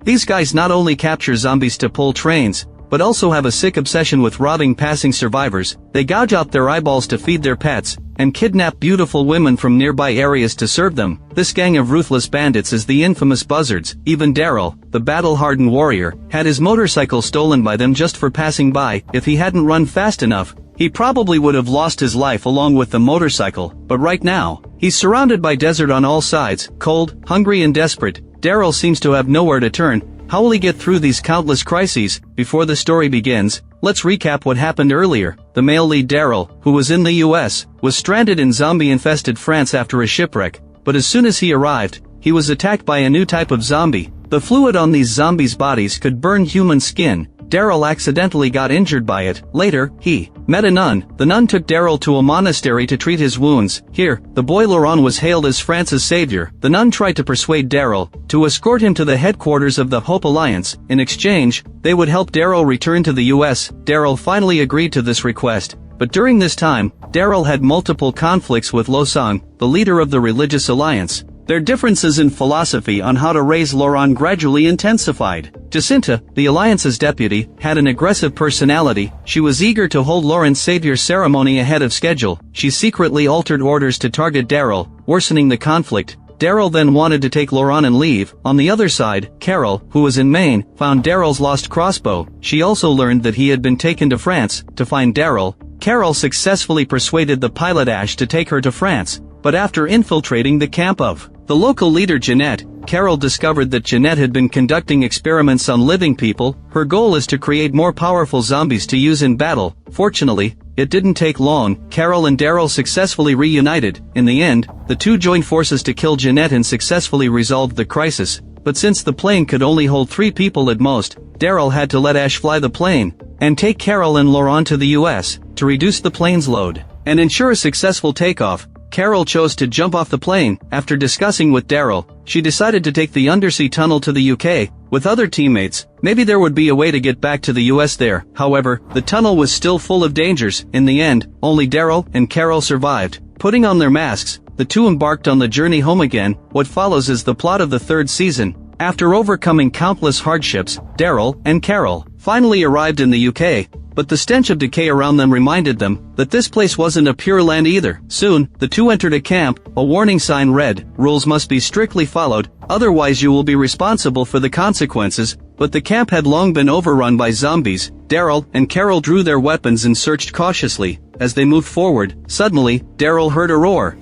These guys not only capture zombies to pull trains, but also have a sick obsession with robbing passing survivors. They gouge out their eyeballs to feed their pets, and kidnap beautiful women from nearby areas to serve them. This gang of ruthless bandits is the infamous Buzzards. Even Daryl, the battle-hardened warrior, had his motorcycle stolen by them just for passing by. If he hadn't run fast enough, he probably would have lost his life along with the motorcycle. But right now, he's surrounded by desert on all sides, cold, hungry and desperate. Daryl seems to have nowhere to turn. How will he get through these countless crises? Before the story begins, let's recap what happened earlier. The male lead Daryl, who was in the US, was stranded in zombie-infested France after a shipwreck, but as soon as he arrived, he was attacked by a new type of zombie. The fluid on these zombies' bodies could burn human skin. Daryl accidentally got injured by it. Later, he met a nun. The nun took Daryl to a monastery to treat his wounds. Here, the boy Laurent was hailed as France's savior. The nun tried to persuade Daryl to escort him to the headquarters of the Hope Alliance. In exchange, they would help Daryl return to the US. Daryl finally agreed to this request. But during this time, Daryl had multiple conflicts with Lo Song, the leader of the religious alliance. Their differences in philosophy on how to raise Laurent gradually intensified. Jacinta, the Alliance's deputy, had an aggressive personality. She was eager to hold Laurent's savior ceremony ahead of schedule. She secretly altered orders to target Daryl, worsening the conflict. Daryl then wanted to take Laurent and leave. On the other side, Carol, who was in Maine, found Daryl's lost crossbow. She also learned that he had been taken to France. To find Daryl, Carol successfully persuaded the pilot Ash to take her to France. But after infiltrating the camp of the local leader Jeanette, Carol discovered that Jeanette had been conducting experiments on living people. Her goal is to create more powerful zombies to use in battle. Fortunately, it didn't take long. Carol and Daryl successfully reunited. In the end, the two joined forces to kill Jeanette and successfully resolved the crisis. But since the plane could only hold 3 people at most, Daryl had to let Ash fly the plane and take Carol and Laurent to the US to reduce the plane's load and ensure a successful takeoff. Carol chose to jump off the plane. After discussing with Daryl, she decided to take the undersea tunnel to the UK with other teammates. Maybe there would be a way to get back to the US there. However, the tunnel was still full of dangers. In the end, only Daryl and Carol survived. Putting on their masks, the two embarked on the journey home again. What follows is the plot of the 3rd season. After overcoming countless hardships, Daryl and Carol finally arrived in the UK. But the stench of decay around them reminded them that this place wasn't a pure land either. Soon, the two entered a camp. A warning sign read, "Rules must be strictly followed, otherwise you will be responsible for the consequences." But the camp had long been overrun by zombies. Daryl and Carol drew their weapons and searched cautiously. As they moved forward, suddenly, Daryl heard a roar.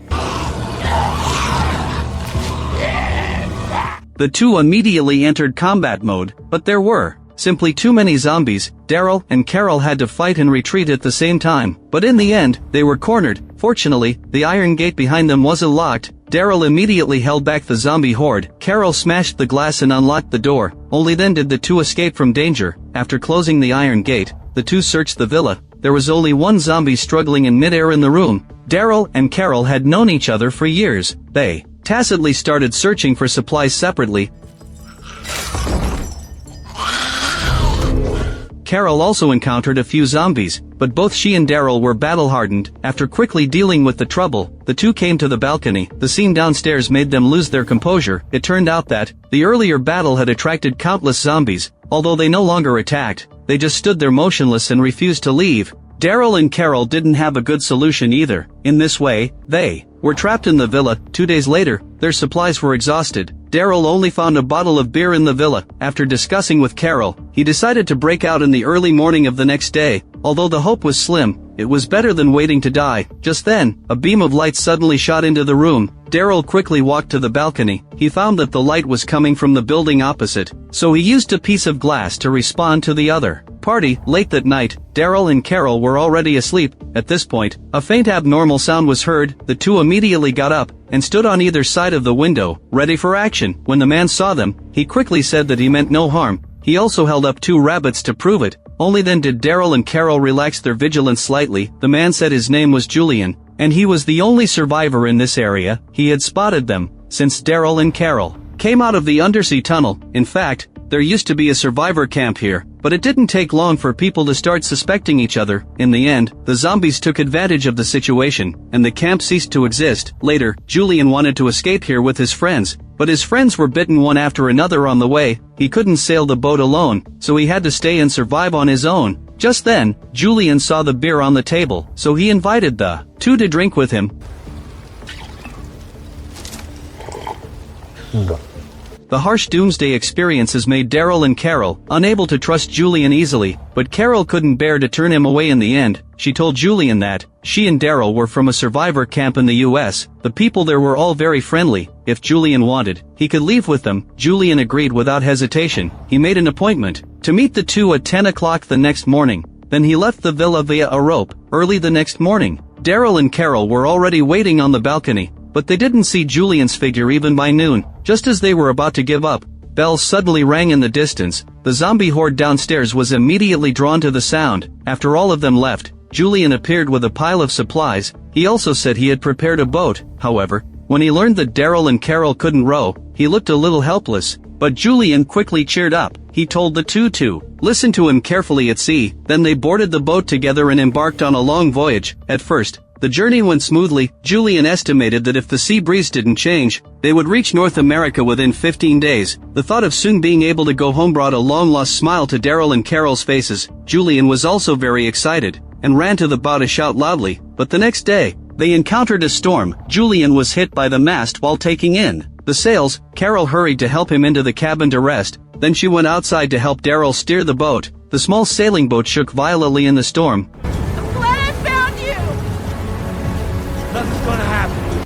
The two immediately entered combat mode, but there were simply too many zombies. Daryl and Carol had to fight and retreat at the same time. But in the end, they were cornered. Fortunately, the iron gate behind them wasn't locked. Daryl immediately held back the zombie horde. Carol smashed the glass and unlocked the door. Only then did the two escape from danger. After closing the iron gate, the two searched the villa. There was only one zombie struggling in midair in the room. Daryl and Carol had known each other for years. They tacitly started searching for supplies separately. Carol also encountered a few zombies, but both she and Daryl were battle-hardened. After quickly dealing with the trouble, the two came to the balcony. The scene downstairs made them lose their composure. It turned out that the earlier battle had attracted countless zombies. Although they no longer attacked, they just stood there motionless and refused to leave. Daryl and Carol didn't have a good solution either. In this way, they were trapped in the villa. 2 days later, their supplies were exhausted. Daryl only found a bottle of beer in the villa. After discussing with Carol, he decided to break out in the early morning of the next day. Although the hope was slim, it was better than waiting to die. Just then, a beam of light suddenly shot into the room. Daryl quickly walked to the balcony. He found that the light was coming from the building opposite, so he used a piece of glass to respond to the other party. Late that night, Daryl and Carol were already asleep. At this point, a faint abnormal sound was heard. The two immediately got up and stood on either side of the window, ready for action. When the man saw them, he quickly said that he meant no harm. He also held up 2 rabbits to prove it. Only then did Daryl and Carol relax their vigilance slightly. The man said his name was Julian, and he was the only survivor in this area. He had spotted them since Daryl and Carol came out of the undersea tunnel. In fact, there used to be a survivor camp here, but it didn't take long for people to start suspecting each other. In the end, the zombies took advantage of the situation, and the camp ceased to exist. Later, Julian wanted to escape here with his friends, but his friends were bitten one after another on the way. He couldn't sail the boat alone, so he had to stay and survive on his own. Just then, Julian saw the beer on the table, so he invited the two to drink with him. The harsh doomsday experiences made Daryl and Carol unable to trust Julian easily, but Carol couldn't bear to turn him away in the end. She told Julian that she and Daryl were from a survivor camp in the US. The people there were all very friendly. If Julian wanted, he could leave with them. Julian agreed without hesitation. He made an appointment to meet the two at 10 o'clock the next morning. Then he left the villa via a rope. Early the next morning, Daryl and Carol were already waiting on the balcony, but they didn't see Julian's figure even by noon. Just as they were about to give up, bells suddenly rang in the distance. The zombie horde downstairs was immediately drawn to the sound. After all of them left, Julian appeared with a pile of supplies. He also said he had prepared a boat. However, when he learned that Daryl and Carol couldn't row, he looked a little helpless. But Julian quickly cheered up. He told the two to listen to him carefully at sea. Then they boarded the boat together and embarked on a long voyage. At first, the journey went smoothly. Julian estimated that if the sea breeze didn't change, they would reach North America within 15 days. The thought of soon being able to go home brought a long-lost smile to Daryl and Carol's faces. Julian was also very excited, and ran to the bow to shout loudly. But the next day, they encountered a storm. Julian was hit by the mast while taking in the sails. Carol hurried to help him into the cabin to rest. Then she went outside to help Daryl steer the boat. The small sailing boat shook violently in the storm.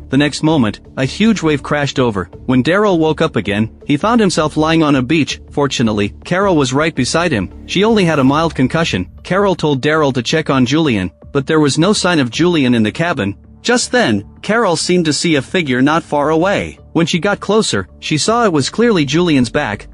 The next moment, a huge wave crashed over. When Daryl woke up again, he found himself lying on a beach. Fortunately, Carol was right beside him. She only had a mild concussion. Carol told Daryl to check on Julian, but there was no sign of Julian in the cabin. Just then, Carol seemed to see a figure not far away. When she got closer, she saw it was clearly Julian's back.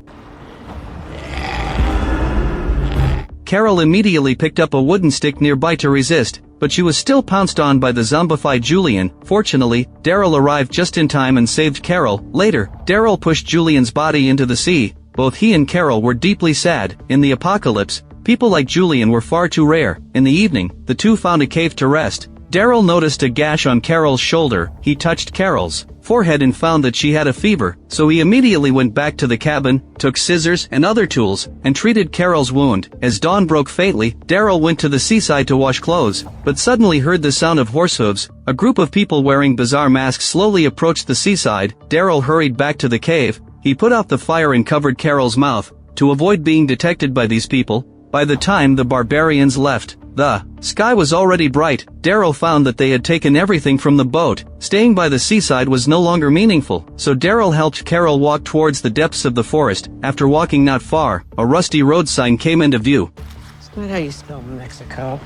Carol immediately picked up a wooden stick nearby to resist, but she was still pounced on by the zombified Julian. Fortunately, Daryl arrived just in time and saved Carol. Later, Daryl pushed Julian's body into the sea. Both he and Carol were deeply sad. In the apocalypse, people like Julian were far too rare. In the evening, the two found a cave to rest. Daryl noticed a gash on Carol's shoulder. He touched Carol's forehead and found that she had a fever, so he immediately went back to the cabin, took scissors and other tools, and treated Carol's wound. As dawn broke faintly, Daryl went to the seaside to wash clothes, but suddenly heard the sound of horse hooves. A group of people wearing bizarre masks slowly approached the seaside. Daryl hurried back to the cave. He put out the fire and covered Carol's mouth, to avoid being detected by these people. By the time the barbarians left, the sky was already bright. Daryl found that they had taken everything from the boat. Staying by the seaside was no longer meaningful, so Daryl helped Carol walk towards the depths of the forest. After walking not far, a rusty road sign came into view. It's not how you spell Mexico.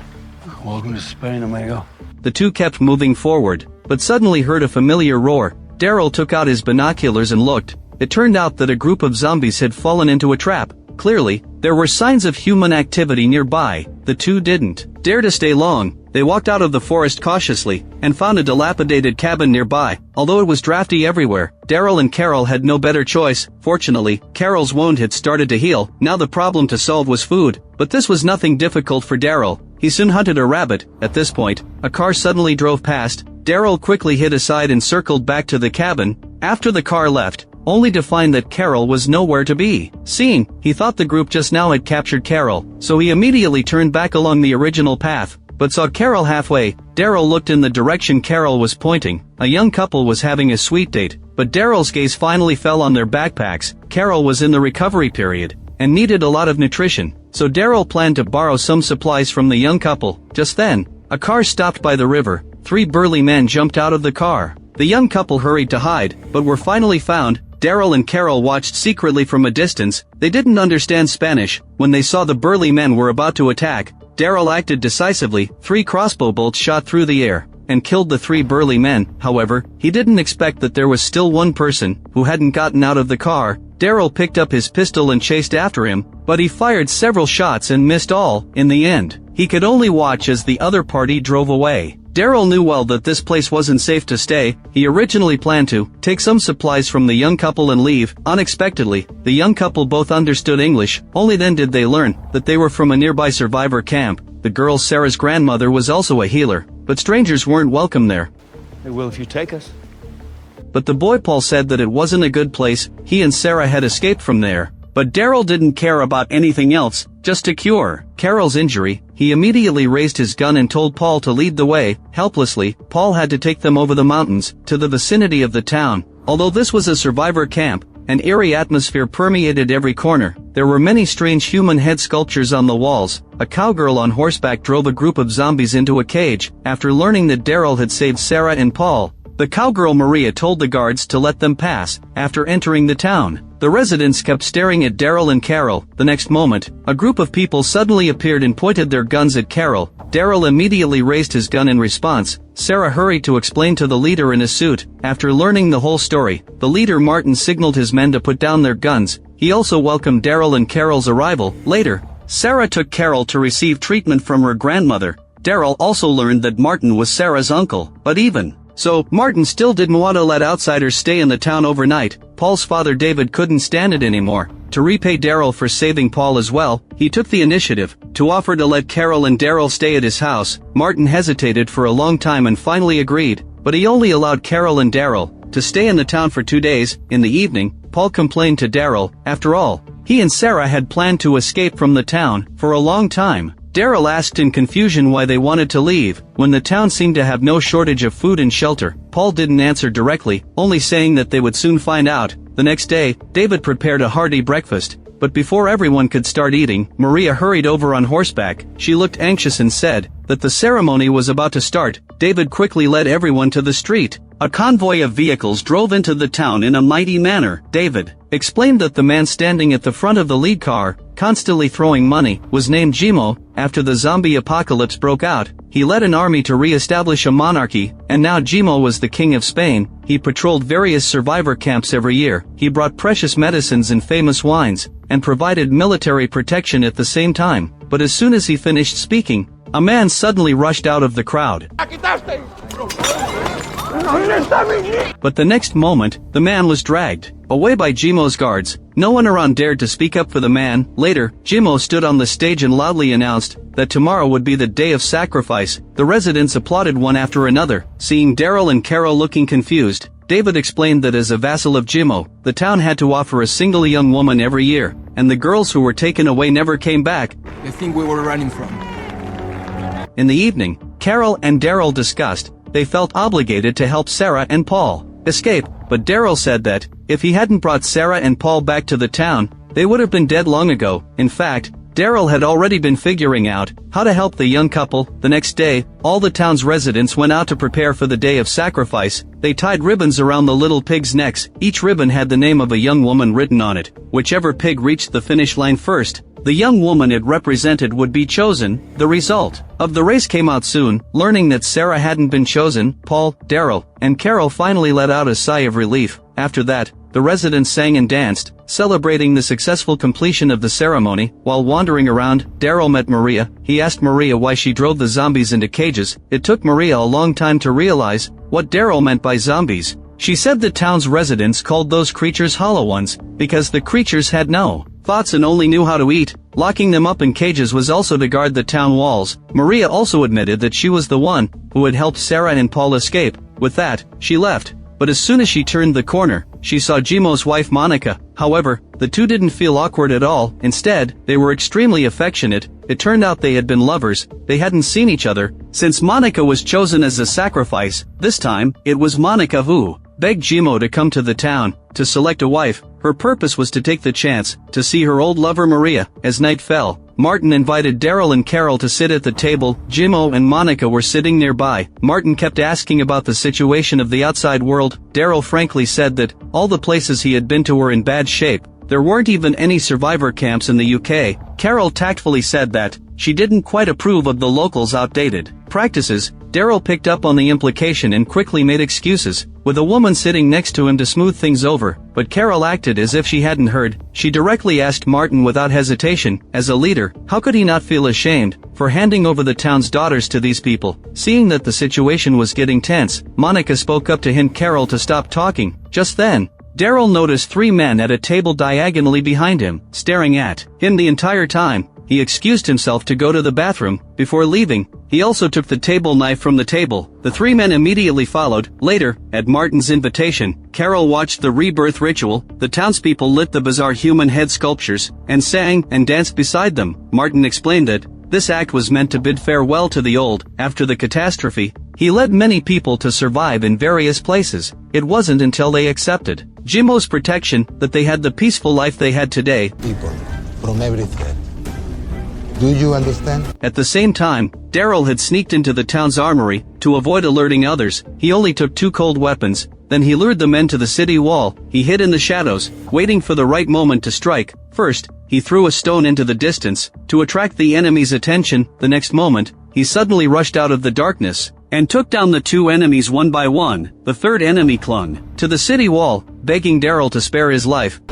Welcome to Spain, amigo. The two kept moving forward, but suddenly heard a familiar roar. Daryl took out his binoculars and looked. It turned out that a group of zombies had fallen into a trap. Clearly, there were signs of human activity nearby. The two didn't dare to stay long. They walked out of the forest cautiously, and found a dilapidated cabin nearby. Although it was drafty everywhere, Daryl and Carol had no better choice. Fortunately, Carol's wound had started to heal. Now the problem to solve was food. But this was nothing difficult for Daryl. He soon hunted a rabbit. At this point, a car suddenly drove past. Daryl quickly hid aside and circled back to the cabin. After the car left, only to find that Carol was nowhere to be seen. He thought the group just now had captured Carol, so he immediately turned back along the original path, but saw Carol halfway. Daryl looked in the direction Carol was pointing. A young couple was having a sweet date, but Daryl's gaze finally fell on their backpacks. Carol was in the recovery period, and needed a lot of nutrition, so Daryl planned to borrow some supplies from the young couple. Just then, a car stopped by the river. 3 burly men jumped out of the car. The young couple hurried to hide, but were finally found. Daryl and Carol watched secretly from a distance. They didn't understand Spanish. When they saw the burly men were about to attack, Daryl acted decisively. 3 crossbow bolts shot through the air and killed the 3 burly men. However, he didn't expect that there was still one person who hadn't gotten out of the car. Daryl picked up his pistol and chased after him, but he fired several shots and missed all. In the end, he could only watch as the other party drove away. Daryl knew well that this place wasn't safe to stay. He originally planned to take some supplies from the young couple and leave. Unexpectedly, the young couple both understood English, only then did they learn that they were from a nearby survivor camp. The girl Sarah's grandmother was also a healer, but strangers weren't welcome there. They will if you take us. But the boy Paul said that it wasn't a good place. He and Sarah had escaped from there. But Daryl didn't care about anything else, just to cure Carol's injury. He immediately raised his gun and told Paul to lead the way. Helplessly, Paul had to take them over the mountains, to the vicinity of the town. Although this was a survivor camp, an eerie atmosphere permeated every corner. There were many strange human head sculptures on the walls. A cowgirl on horseback drove a group of zombies into a cage. After learning that Daryl had saved Sarah and Paul, the cowgirl Maria told the guards to let them pass. After entering the town, the residents kept staring at Daryl and Carol. The next moment, a group of people suddenly appeared and pointed their guns at Carol. Daryl immediately raised his gun in response. Sarah hurried to explain to the leader in a suit. After learning the whole story, the leader Martin signaled his men to put down their guns. He also welcomed Daryl and Carol's arrival. Later, Sarah took Carol to receive treatment from her grandmother. Daryl also learned that Martin was Sarah's uncle, but even so, Martin still didn't want to let outsiders stay in the town overnight. Paul's father David couldn't stand it anymore. To repay Daryl for saving Paul as well, he took the initiative to offer to let Carol and Daryl stay at his house. Martin hesitated for a long time and finally agreed, but he only allowed Carol and Daryl to stay in the town for 2 days. In the evening, Paul complained to Daryl. After all, he and Sarah had planned to escape from the town for a long time. Daryl asked in confusion why they wanted to leave, when the town seemed to have no shortage of food and shelter. Paul didn't answer directly, only saying that they would soon find out. The next day, David prepared a hearty breakfast, but before everyone could start eating, Maria hurried over on horseback. She looked anxious and said that the ceremony was about to start. David quickly led everyone to the street. A convoy of vehicles drove into the town in a mighty manner. David explained that the man standing at the front of the lead car, constantly throwing money, was named Jimo. After the zombie apocalypse broke out, he led an army to re-establish a monarchy, and now Jimo was the king of Spain. He patrolled various survivor camps every year. He brought precious medicines and famous wines, and provided military protection at the same time. But as soon as he finished speaking, a man suddenly rushed out of the crowd. But the next moment, the man was dragged away by Jimo's guards. No one around dared to speak up for the man. Later, Jimo stood on the stage and loudly announced that tomorrow would be the day of sacrifice. The residents applauded one after another. Seeing Daryl and Carol looking confused, David explained that as a vassal of Jimo, the town had to offer a single young woman every year, and the girls who were taken away never came back. The thing we were running from. In the evening, Carol and Daryl discussed. They felt obligated to help Sarah and Paul escape, but Daryl said that if he hadn't brought Sarah and Paul back to the town, they would have been dead long ago. In fact, Daryl had already been figuring out how to help the young couple. The next day, all the town's residents went out to prepare for the day of sacrifice. They tied ribbons around the little pigs' necks. Each ribbon had the name of a young woman written on it. Whichever pig reached the finish line first, the young woman it represented would be chosen. The result of the race came out soon. Learning that Sarah hadn't been chosen, Paul, Daryl, and Carol finally let out a sigh of relief. After that, the residents sang and danced, celebrating the successful completion of the ceremony. While wandering around, Daryl met Maria. He asked Maria why she drove the zombies into cages. It took Maria a long time to realize what Daryl meant by zombies. She said the town's residents called those creatures hollow ones, because the creatures had no thoughts and only knew how to eat. Locking them up in cages was also to guard the town walls. Maria also admitted that she was the one who had helped Sarah and Paul escape. With that, she left. But as soon as she turned the corner, she saw Jimo's wife Monica. However, the two didn't feel awkward at all. Instead, they were extremely affectionate. It turned out they had been lovers. They hadn't seen each other since Monica was chosen as a sacrifice. This time, it was Monica who begged Jimo to come to the town to select a wife. Her purpose was to take the chance to see her old lover Maria. As night fell, Martin invited Daryl and Carol to sit at the table. Jimo and Monica were sitting nearby. Martin kept asking about the situation of the outside world. Daryl frankly said that all the places he had been to were in bad shape. There weren't even any survivor camps in the UK. Carol tactfully said that she didn't quite approve of the locals' outdated practices. Daryl picked up on the implication and quickly made excuses. with a woman sitting next to him to smooth things over, but Carol acted as if she hadn't heard. She directly asked Martin without hesitation, as a leader, how could he not feel ashamed for handing over the town's daughters to these people? Seeing that the situation was getting tense, Monica spoke up to hint Carol to stop talking. Just then, Daryl noticed 3 men at a table diagonally behind him, staring at him the entire time. He excused himself to go to the bathroom. Before leaving, he also took the table knife from the table. The 3 men immediately followed. Later, at Martin's invitation, Carol watched the rebirth ritual. The townspeople lit the bizarre human head sculptures, and sang and danced beside them. Martin explained that this act was meant to bid farewell to the old. After the catastrophe, he led many people to survive in various places. It wasn't until they accepted Jimo's protection that they had the peaceful life they had today. People from every threat. Do you understand? At the same time, Daryl had sneaked into the town's armory. To avoid alerting others, he only took 2 cold weapons. Then he lured the men to the city wall. He hid in the shadows, waiting for the right moment to strike. First, he threw a stone into the distance to attract the enemy's attention. The next moment, he suddenly rushed out of the darkness and took down the 2 enemies one by one. The third enemy clung to the city wall, begging Daryl to spare his life.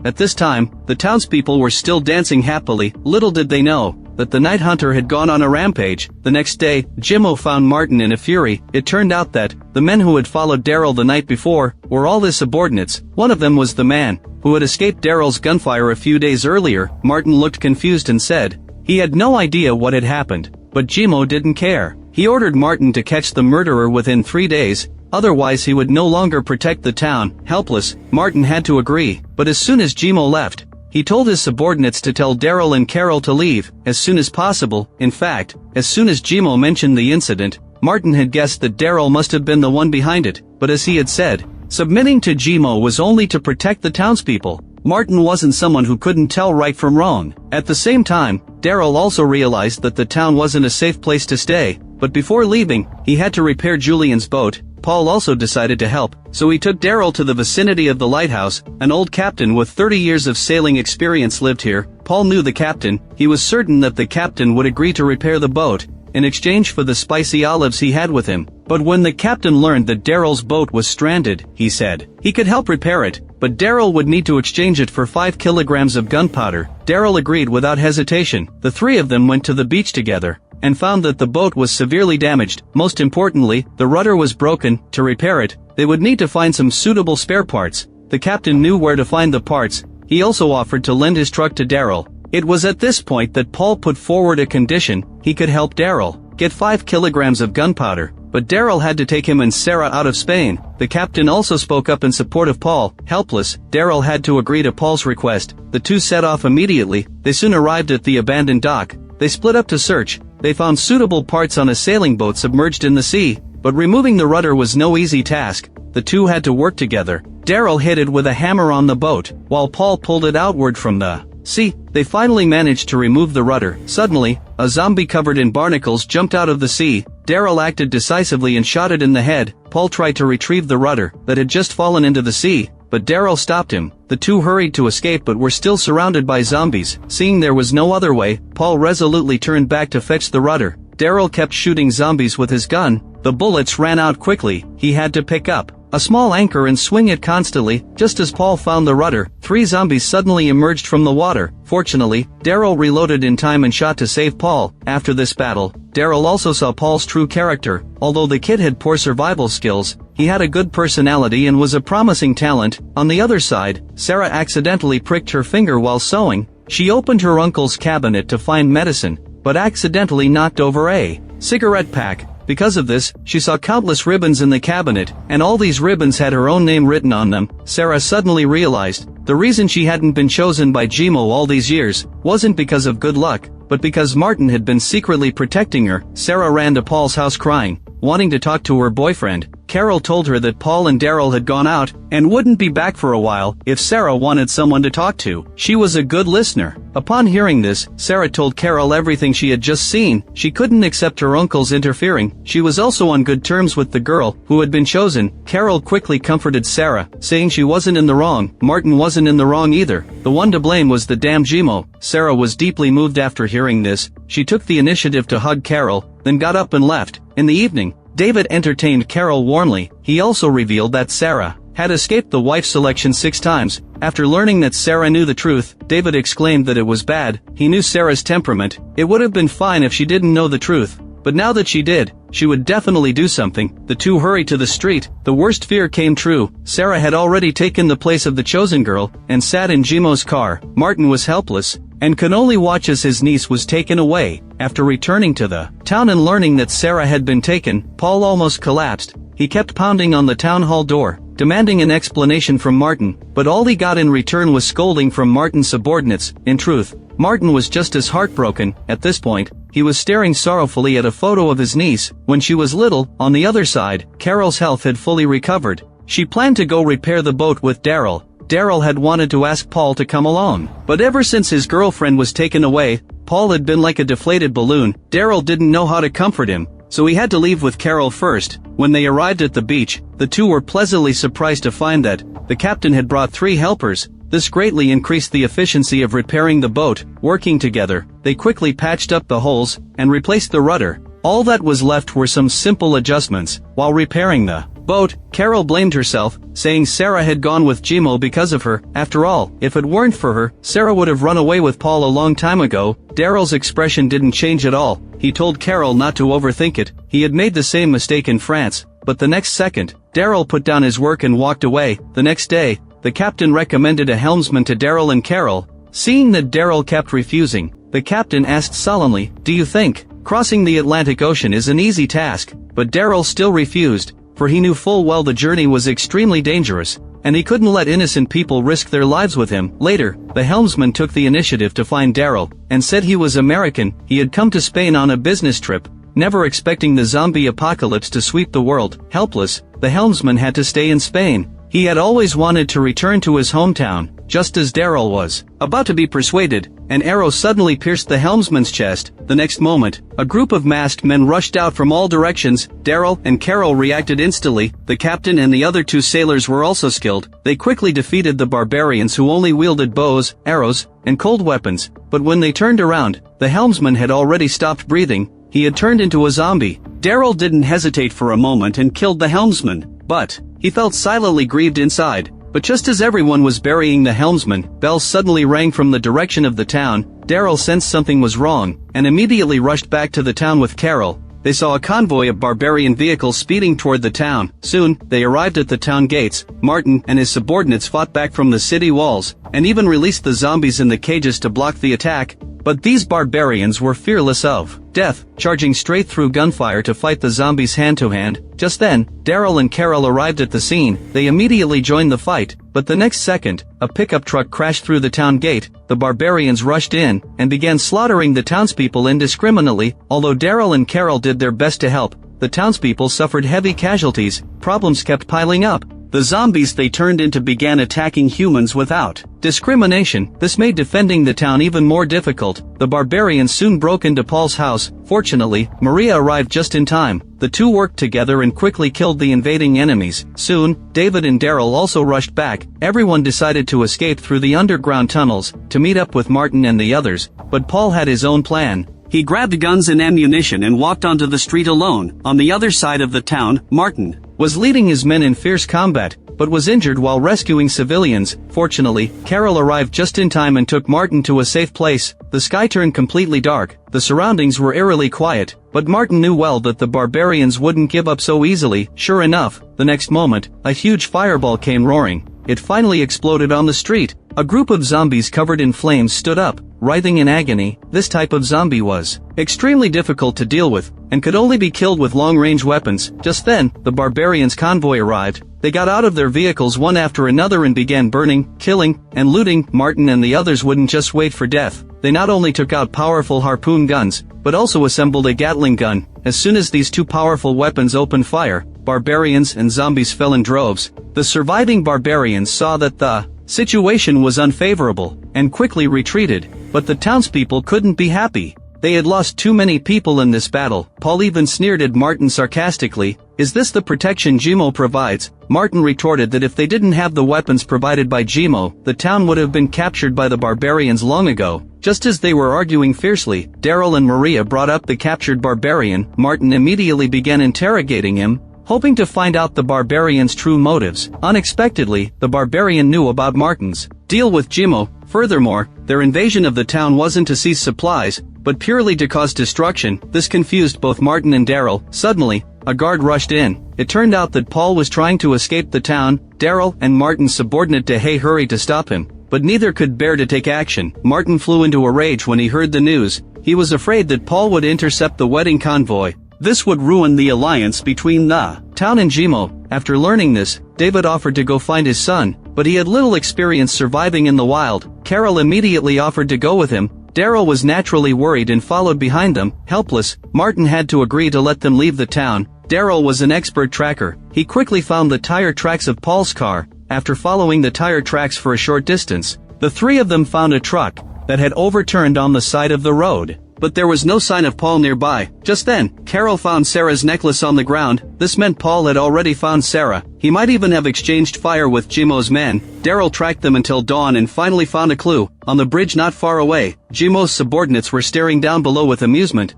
At this time, the townspeople were still dancing happily. Little did they know that the Night Hunter had gone on a rampage. The next day, Jimo found Martin in a fury. It turned out that the men who had followed Daryl the night before were all his subordinates. One of them was the man who had escaped Daryl's gunfire a few days earlier. Martin looked confused and said he had no idea what had happened, but Jimo didn't care. He ordered Martin to catch the murderer within 3 days. Otherwise he would no longer protect the town. Helpless, Martin had to agree, but as soon as Jimo left, he told his subordinates to tell Daryl and Carol to leave as soon as possible. In fact, as soon as Jimo mentioned the incident, Martin had guessed that Daryl must have been the one behind it, but as he had said, submitting to Jimo was only to protect the townspeople. Martin wasn't someone who couldn't tell right from wrong. At the same time, Daryl also realized that the town wasn't a safe place to stay, but before leaving, he had to repair Julian's boat. Paul also decided to help, so he took Daryl to the vicinity of the lighthouse. An old captain with 30 years of sailing experience lived here. Paul knew the captain. He was certain that the captain would agree to repair the boat in exchange for the spicy olives he had with him. But when the captain learned that Daryl's boat was stranded, he said he could help repair it, but Daryl would need to exchange it for 5 kilograms of gunpowder. Daryl agreed without hesitation. The 3 of them went to the beach together and found that the boat was severely damaged. Most importantly, the rudder was broken. To repair it, they would need to find some suitable spare parts. The captain knew where to find the parts. He also offered to lend his truck to Daryl. It was at this point that Paul put forward a condition. He could help Daryl get 5 kilograms of gunpowder, but Daryl had to take him and Sarah out of Spain. The captain also spoke up in support of Paul. Helpless, Daryl had to agree to Paul's request. The 2 set off immediately. They soon arrived at the abandoned dock. They split up to search. They found suitable parts on a sailing boat submerged in the sea, but removing the rudder was no easy task. The 2 had to work together. Daryl hit it with a hammer on the boat, while Paul pulled it outward from the sea. They finally managed to remove the rudder. Suddenly, a zombie covered in barnacles jumped out of the sea. Daryl acted decisively and shot it in the head. Paul tried to retrieve the rudder that had just fallen into the sea, but Daryl stopped him. The 2 hurried to escape but were still surrounded by zombies. Seeing there was no other way, Paul resolutely turned back to fetch the rudder. Daryl kept shooting zombies with his gun. The bullets ran out quickly. He had to pick up a small anchor and swing it constantly. Just as Paul found the rudder, 3 zombies suddenly emerged from the water. Fortunately, Daryl reloaded in time and shot to save Paul. After this battle, Daryl also saw Paul's true character. Although the kid had poor survival skills, he had a good personality and was a promising talent. On the other side, Sarah accidentally pricked her finger while sewing. She opened her uncle's cabinet to find medicine, but accidentally knocked over a cigarette pack. Because of this, she saw countless ribbons in the cabinet, and all these ribbons had her own name written on them. Sarah suddenly realized the reason she hadn't been chosen by Jimo all these years wasn't because of good luck, but because Martin had been secretly protecting her. Sarah ran to Paul's house crying, wanting to talk to her boyfriend. Carol told her that Paul and Daryl had gone out and wouldn't be back for a while if Sarah wanted someone to talk to. She was a good listener. Upon hearing this, Sarah told Carol everything she had just seen. She couldn't accept her uncle's interfering. She was also on good terms with the girl who had been chosen. Carol quickly comforted Sarah, saying she wasn't in the wrong. Martin wasn't in the wrong either. The one to blame was the damn Jimo. Sarah was deeply moved after hearing this. She took the initiative to hug Carol, then got up and left. In the evening, David entertained Carol warmly. He also revealed that Sarah had escaped the wife selection 6 times. After learning that Sarah knew the truth, David exclaimed that it was bad. He knew Sarah's temperament. It would have been fine if she didn't know the truth. But now that she did, she would definitely do something. The two hurried to the street. The worst fear came true. Sarah had already taken the place of the chosen girl and sat in Jimo's car. Martin was helpless and could only watch as his niece was taken away. After returning to the town and learning that Sarah had been taken, Paul almost collapsed. He kept pounding on the town hall door, demanding an explanation from Martin, but all he got in return was scolding from Martin's subordinates. In truth, Martin was just as heartbroken. At this point, he was staring sorrowfully at a photo of his niece when she was little. On the other side, Carol's health had fully recovered. She planned to go repair the boat with Daryl. Daryl had wanted to ask Paul to come along, but ever since his girlfriend was taken away, Paul had been like a deflated balloon. Daryl didn't know how to comfort him, so he had to leave with Carol first. When they arrived at the beach, the two were pleasantly surprised to find that the captain had brought 3 helpers. This greatly increased the efficiency of repairing the boat. Working together, they quickly patched up the holes and replaced the rudder. All that was left were some simple adjustments. While repairing the boat, Carol blamed herself, saying Sarah had gone with Jimo because of her. After all, if it weren't for her, Sarah would have run away with Paul a long time ago. Daryl's expression didn't change at all. He told Carol not to overthink it. He had made the same mistake in France. But the next second, Daryl put down his work and walked away. The next day, the captain recommended a helmsman to Daryl and Carol. Seeing that Daryl kept refusing, the captain asked sullenly, "Do you think crossing the Atlantic Ocean is an easy task?" But Daryl still refused, for he knew full well the journey was extremely dangerous, and he couldn't let innocent people risk their lives with him. Later, the helmsman took the initiative to find Daryl, and said he was American. He had come to Spain on a business trip, never expecting the zombie apocalypse to sweep the world. Helpless, the helmsman had to stay in Spain. He had always wanted to return to his hometown. Just as Daryl was about to be persuaded, an arrow suddenly pierced the helmsman's chest. The next moment, a group of masked men rushed out from all directions. Daryl and Carol reacted instantly. The captain and the other 2 sailors were also skilled. They quickly defeated the barbarians who only wielded bows, arrows, and cold weapons. But when they turned around, the helmsman had already stopped breathing. He had turned into a zombie. Daryl didn't hesitate for a moment and killed the helmsman, but he felt silently grieved inside. But just as everyone was burying the helmsman, bells suddenly rang from the direction of the town. Daryl sensed something was wrong, and immediately rushed back to the town with Carol. They saw a convoy of barbarian vehicles speeding toward the town. Soon, they arrived at the town gates. Martin and his subordinates fought back from the city walls, and even released the zombies in the cages to block the attack. But these barbarians were fearless of death, charging straight through gunfire to fight the zombies hand-to-hand. Just then, Daryl and Carol arrived at the scene. They immediately joined the fight, but the next second, a pickup truck crashed through the town gate. The barbarians rushed in and began slaughtering the townspeople indiscriminately. Although Daryl and Carol did their best to help, the townspeople suffered heavy casualties. Problems kept piling up. The zombies they turned into began attacking humans without discrimination. This made defending the town even more difficult. The barbarians soon broke into Paul's house. Fortunately, Maria arrived just in time. The two worked together and quickly killed the invading enemies. Soon, David and Daryl also rushed back. Everyone decided to escape through the underground tunnels to meet up with Martin and the others, but Paul had his own plan. He grabbed guns and ammunition and walked onto the street alone. On the other side of the town, Martin was leading his men in fierce combat, but was injured while rescuing civilians. Fortunately, Carol arrived just in time and took Martin to a safe place. The sky turned completely dark. The surroundings were eerily quiet, but Martin knew well that the barbarians wouldn't give up so easily. Sure enough, the next moment, a huge fireball came roaring. It finally exploded on the street. A group of zombies covered in flames stood up, writhing in agony. This type of zombie was extremely difficult to deal with, and could only be killed with long-range weapons. Just then, the barbarians' convoy arrived. They got out of their vehicles one after another and began burning, killing, and looting. Martin and the others wouldn't just wait for death. They not only took out powerful harpoon guns, but also assembled a Gatling gun. As soon as these two powerful weapons opened fire, barbarians and zombies fell in droves. The surviving barbarians saw that the situation was unfavorable, and quickly retreated, but the townspeople couldn't be happy. They had lost too many people in this battle. Paul even sneered at Martin sarcastically. "Is this the protection Jimo provides?" Martin retorted that if they didn't have the weapons provided by Jimo, the town would have been captured by the barbarians long ago. Just as they were arguing fiercely, Daryl and Maria brought up the captured barbarian. Martin immediately began interrogating him, hoping to find out the barbarian's true motives. Unexpectedly, the barbarian knew about Martin's deal with Jimo. Furthermore, their invasion of the town wasn't to seize supplies, but purely to cause destruction. This confused both Martin and Daryl. Suddenly, a guard rushed in. It turned out that Paul was trying to escape the town. Daryl and Martin's subordinate DeHay hurried to stop him, but neither could bear to take action. Martin flew into a rage when he heard the news. He was afraid that Paul would intercept the wedding convoy. This would ruin the alliance between the town and Jimo. After learning this, David offered to go find his son, but he had little experience surviving in the wild. Carol immediately offered to go with him. Daryl was naturally worried and followed behind them. Helpless, Martin had to agree to let them leave the town. Daryl was an expert tracker. He quickly found the tire tracks of Paul's car. After following the tire tracks for a short distance, the three of them found a truck that had overturned on the side of the road. But there was no sign of Paul nearby. Just then, Carol found Sarah's necklace on the ground. This meant Paul had already found Sarah. He might even have exchanged fire with Jimo's men. Daryl tracked them until dawn and finally found a clue. On the bridge not far away, Jimo's subordinates were staring down below with amusement.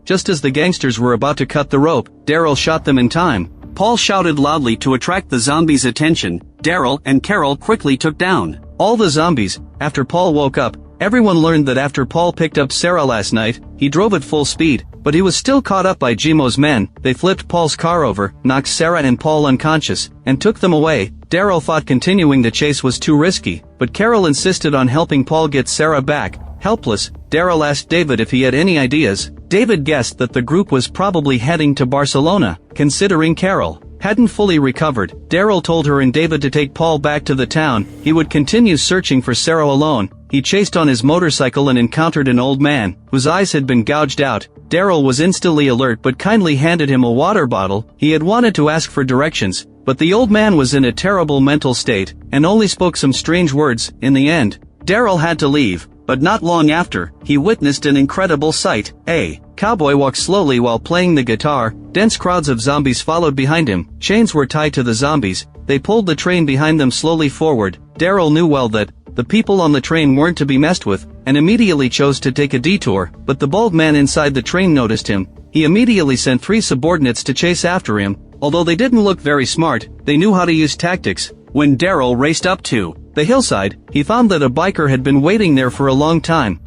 Just as the gangsters were about to cut the rope, Daryl shot them in time. Paul shouted loudly to attract the zombies' attention. Daryl and Carol quickly took down all the zombies. After Paul woke up, everyone learned that after Paul picked up Sarah last night, he drove at full speed, but he was still caught up by Jimo's men. They flipped Paul's car over, knocked Sarah and Paul unconscious, and took them away. Daryl thought continuing the chase was too risky, but Carol insisted on helping Paul get Sarah back. Helpless, Daryl asked David if he had any ideas. David guessed that the group was probably heading to Barcelona. Considering Carol hadn't fully recovered, Daryl told her and David to take Paul back to the town. He would continue searching for Sarah alone. He chased on his motorcycle and encountered an old man, whose eyes had been gouged out. Daryl was instantly alert but kindly handed him a water bottle. He had wanted to ask for directions, but the old man was in a terrible mental state, and only spoke some strange words. In the end, Daryl had to leave. But not long after, he witnessed an incredible sight. A cowboy walked slowly while playing the guitar. Dense crowds of zombies followed behind him. Chains were tied to the zombies. They pulled the train behind them slowly forward. Daryl knew well that the people on the train weren't to be messed with, and immediately chose to take a detour. But the bald man inside the train noticed him. He immediately sent 3 subordinates to chase after him. Although they didn't look very smart, they knew how to use tactics. When Daryl raced up to the hillside, he found that a biker had been waiting there for a long time.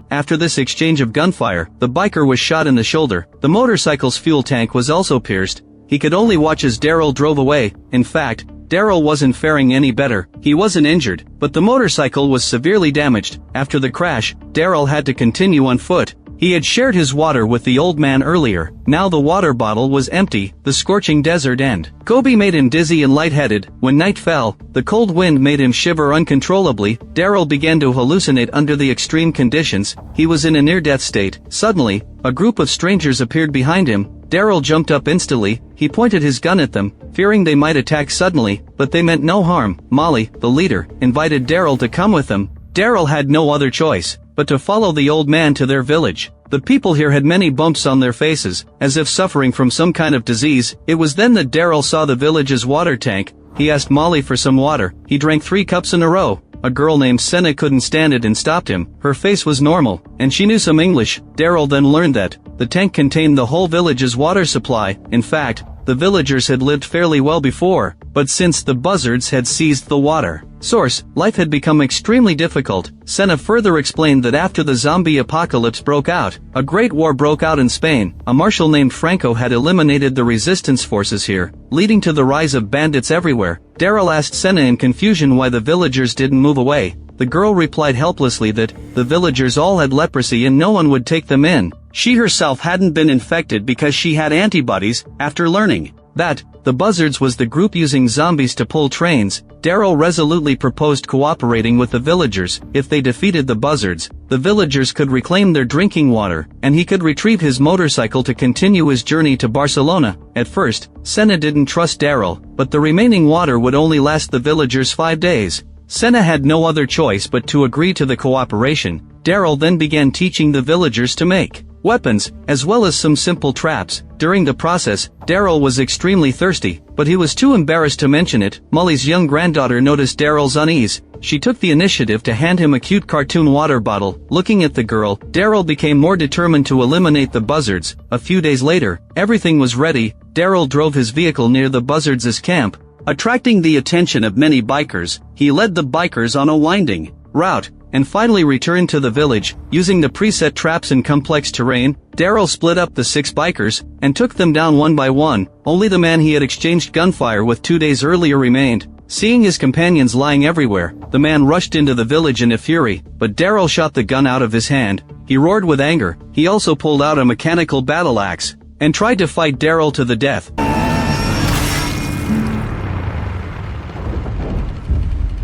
After this exchange of gunfire, the biker was shot in the shoulder. The motorcycle's fuel tank was also pierced. He could only watch as Daryl drove away. In fact, Daryl wasn't faring any better. He wasn't injured, but the motorcycle was severely damaged. After the crash, Daryl had to continue on foot. He had shared his water with the old man earlier. Now the water bottle was empty. The scorching desert and Gobi made him dizzy and lightheaded. When night fell, the cold wind made him shiver uncontrollably. Daryl began to hallucinate under the extreme conditions. He was in a near-death state. Suddenly, a group of strangers appeared behind him. Daryl jumped up instantly. He pointed his gun at them, fearing they might attack suddenly, but they meant no harm. Molly, the leader, invited Daryl to come with them. Daryl had no other choice but to follow the old man to their village. The people here had many bumps on their faces, as if suffering from some kind of disease. It was then that Daryl saw the village's water tank. He asked Molly for some water. He drank 3 cups in a row. A girl named Senna couldn't stand it and stopped him. Her face was normal, and she knew some English. Daryl then learned that the tank contained the whole village's water supply. In fact, the villagers had lived fairly well before, but since the buzzards had seized the water source, life had become extremely difficult. Senna further explained that after the zombie apocalypse broke out, a great war broke out in Spain. A marshal named Franco had eliminated the resistance forces here, leading to the rise of bandits everywhere. Daryl asked Senna in confusion why the villagers didn't move away. The girl replied helplessly that the villagers all had leprosy and no one would take them in. She herself hadn't been infected because she had antibodies. After learning that The Buzzards was the group using zombies to pull trains. Daryl resolutely proposed cooperating with the villagers. If they defeated the Buzzards, the villagers could reclaim their drinking water, and he could retrieve his motorcycle to continue his journey to Barcelona. At first, Senna didn't trust Daryl, but the remaining water would only last the villagers 5 days. Senna had no other choice but to agree to the cooperation. Daryl then began teaching the villagers to make weapons, as well as some simple traps. During the process, Daryl was extremely thirsty, but he was too embarrassed to mention it. Molly's young granddaughter noticed Daryl's unease. She took the initiative to hand him a cute cartoon water bottle. Looking at the girl, Daryl became more determined to eliminate the Buzzards. A few days later, everything was ready. Daryl drove his vehicle near the Buzzards' camp. Attracting the attention of many bikers, he led the bikers on a winding route, and finally returned to the village. Using the preset traps in complex terrain, Daryl split up the 6 bikers, and took them down one by one. Only the man he had exchanged gunfire with 2 days earlier remained. Seeing his companions lying everywhere, the man rushed into the village in a fury, but Daryl shot the gun out of his hand. He roared with anger. He also pulled out a mechanical battle axe, and tried to fight Daryl to the death.